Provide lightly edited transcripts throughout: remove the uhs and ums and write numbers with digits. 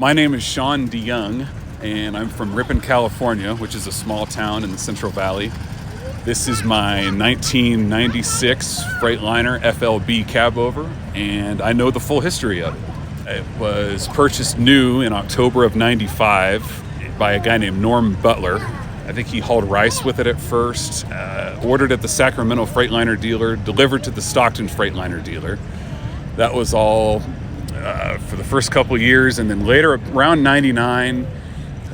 My name is Sean Jong, and I'm from Ripon, California, which is a small town in the Central Valley. This is my 1996 Freightliner FLB Cabover, and I know the full history of it. It was purchased new in October of 95 by a guy named Norm Butler. I think he hauled rice with it at first, ordered at the Sacramento Freightliner dealer, delivered to the Stockton Freightliner dealer. That was all for the first couple years, and then later, around 99,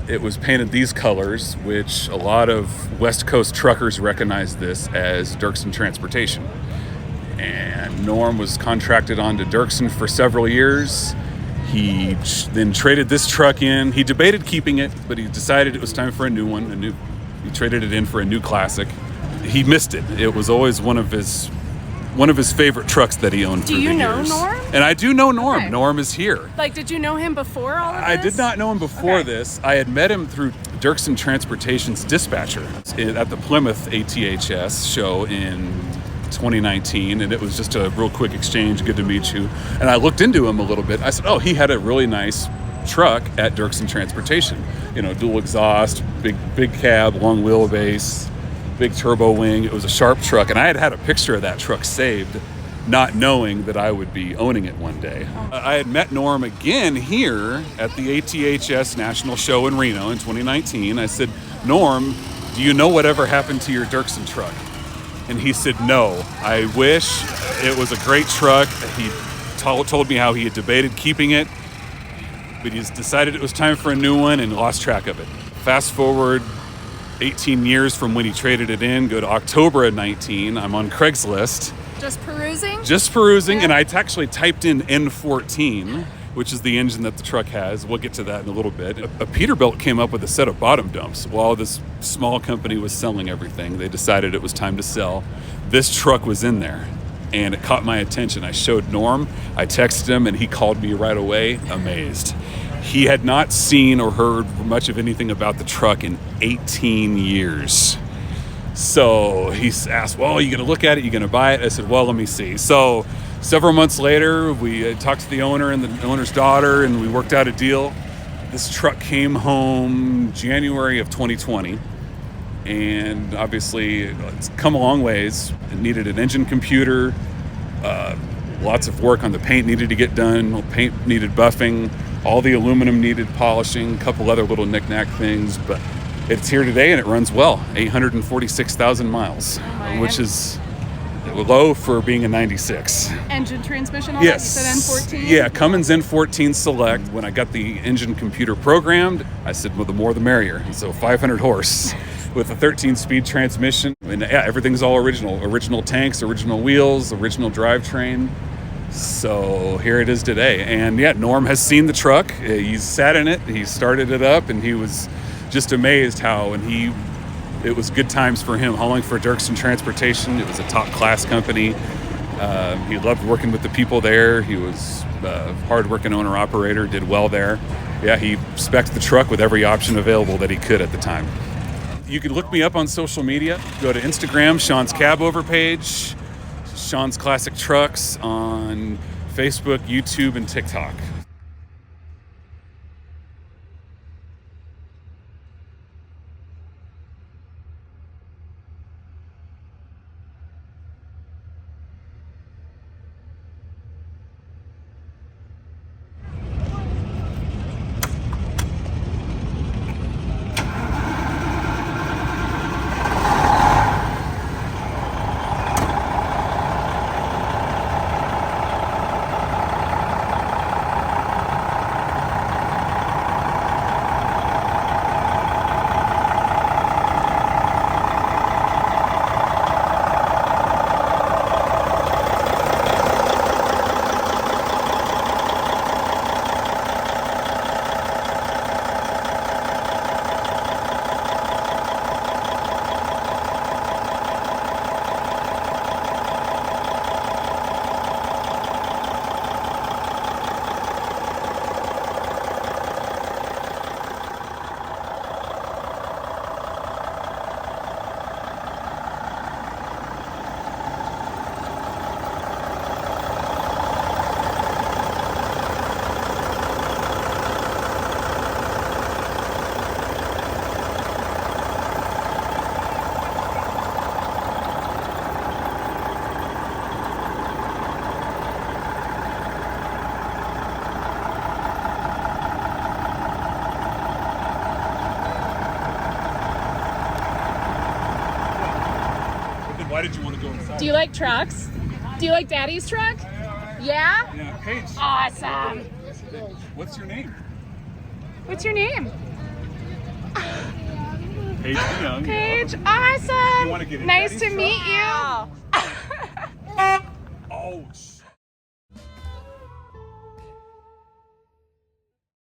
it was painted these colors, which a lot of West Coast truckers recognize this as Dirksen Transportation. And Norm was contracted on to Dirksen for several years. He then traded this truck in. He debated keeping it, but he decided it was time for a new one. He traded it in for a new classic. He missed it. It was always one of his favorite trucks that he owned. Do you know Norm? And I do know Norm. Okay. Norm is here. Like, did you know him before all of this? I did not know him before this. I had met him through Dirksen Transportation's dispatcher at the Plymouth ATHS show in 2019, and it was just a real quick exchange. Good to meet you. And I looked into him a little bit. I said, oh, he had a really nice truck at Dirksen Transportation. You know, dual exhaust, big cab, long wheelbase, big turbo wing. It was a sharp truck, and I had a picture of that truck saved, not knowing that I would be owning it one day. I had met Norm again here at the ATHS National Show in Reno in 2019. I said, Norm, do you know whatever happened to your Dirksen truck? And he said, no, I wish. It was a great truck. He told me how he had debated keeping it, but he's decided it was time for a new one and lost track of it. Fast forward 18 years from when he traded it in, go to October of 19. I'm on Craigslist. Just perusing? Just perusing, Yeah. and I actually typed in N14, which is the engine that the truck has. We'll get to that in a little bit. A Peterbilt came up with a set of bottom dumps. While this small company was selling everything, they decided it was time to sell. This truck was in there, and it caught my attention. I showed Norm, I texted him, and he called me right away, amazed. He had not seen or heard much of anything about the truck in 18 years. So he asked, well, are you going to look at it? You going to buy it? I said, well, let me see. So several months later, we talked to the owner and the owner's daughter, and we worked out a deal. This truck came home January of 2020. And obviously, it's come a long ways. It needed an engine computer. Lots of work on the paint needed to get done. Paint needed buffing. All the aluminum needed polishing. A couple other little knick-knack things. But it's here today, and it runs well. 846,000 miles, which is low for being a 96. Engine transmission, all Yes. that? You said N14? Yeah, Cummins N14 Select. When I got the engine computer programmed, I said, well, the more the merrier. And so 500 horse with a 13-speed transmission. And yeah, everything's all original. Original tanks, original wheels, original drivetrain. So here it is today. And yeah, Norm has seen the truck. He's sat in it. He started it up, and he was just amazed how, and it was good times for him hauling for Dirksen Transportation. It was a top class company. He loved working with the people there. He was a hard-working owner-operator, did well there. Yeah, he spec'd the truck with every option available that he could at the time. You can look me up on social media. Go to Instagram, Sean's Cabover page, Sean's Classic Trucks on Facebook, YouTube, and TikTok. Why did you want to go inside? Do you like trucks? Do you like Daddy's truck? Yeah? Yeah, Paige. Awesome. What's your name? What's your name? Paige DeYoung. Paige. Awesome. You want to get in Nice Daddy's to meet you. Oh,